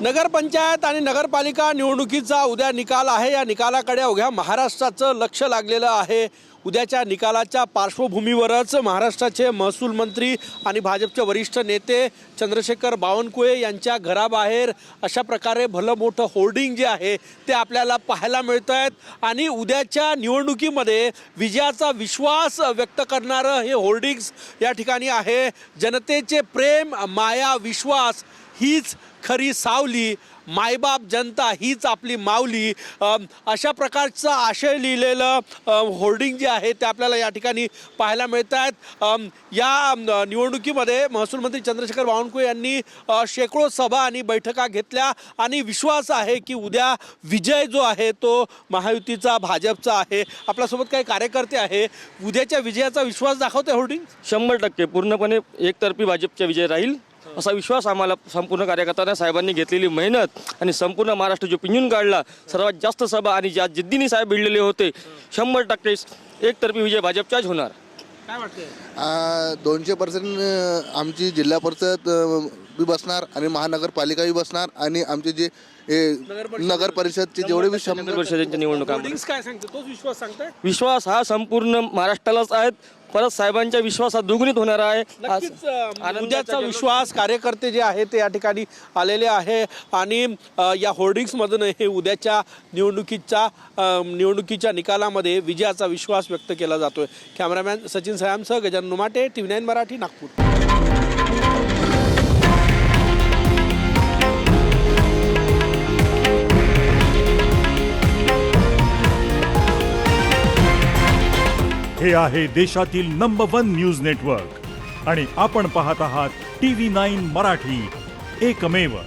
नगरपंचायत आणि नगरपालिका निवडणुकीचा उद्या निकाल आहे। या निकालाकडे अवघ्या महाराष्ट्राचं लक्ष लागलेलं आहे। उद्याच्या निकालाच्या पार्श्वभूमीवरच महाराष्ट्राचे महसूल मंत्री आणि भाजपचे वरिष्ठ नेते चंद्रशेखर बावनकुळे यांच्या घराबाहेर अशा प्रकारे भलं मोठं होर्डिंग जे आहे ते आपल्याला पाहायला मिळतं आहेत। आणि उद्याच्या निवडणुकीमध्ये विजयाचा विश्वास व्यक्त करणारं हे होर्डिंग्स या ठिकाणी आहे। जनतेचे प्रेम, माया, विश्वास हीच खरी सावली, मायबाप जनता हीच आपली माऊली, अशा प्रकारचं आशय लिहिलेलं होर्डिंग जे आहे ते आपल्याला या ठिकाणी पाहायला मिळत आहेत। या निवडणुकीमध्ये महसूल मंत्री चंद्रशेखर बावनकुळे यांनी शेकडो सभा आणि बैठका घेतल्या आणि विश्वास आहे की उद्या विजय जो आहे तो महायुतीचा, भाजपचा आहे। आपल्यासोबत काही कार्यकर्ते आहे, उद्याच्या विजयाचा विश्वास दाखवते होर्डिंग 100% पूर्णपणे एकतर्फी भाजपचा विजय राहील असा विश्वास आम्हाला संपूर्ण कार्यकर्त्यांना, साहेबांनी घेतलेली मेहनत आणि संपूर्ण महाराष्ट्र जो पिंजून काढला, सर्वात जास्त सभा आणि ज्या जिद्दीने साहेब भिडलेले होते, 100% एकतर्फी विजय भाजपचाच होणार। काय वाटतंय? 200% आमची जिल्हा परिषद बी बसणार आणि महानगरपालिका बी बसणार आणि आमचे जे नगर परिषदचे जेवढे बी नगर परिषदेच्या निवडणुका होर्डिंग्स काय सांगते? तोच विश्वास सांगताय? विश्वास हा संपूर्ण महाराष्ट्रालाच आहे। परत साहेबांच्या विश्वास हा दुगणित होणार आहे। नक्कीच उद्याचा विश्वास कार्यकर्ते जे आहे ते या ठिकाणी आलेले आहे आणि या होर्डिंग्समधून हे उद्याच्या निवडणुकीच्या निकालामध्ये विजयाचा विश्वास व्यक्त केला जातोय। कॅमेरामॅन सचिन सयामसह गजानन नुमाटे, TV9 मराठी, नागपूर। हे आहे देशातील नंबर 1 न्यूज नेटवर्क आणि आपण पाहत आहात TV9 मराठी, एकमेव।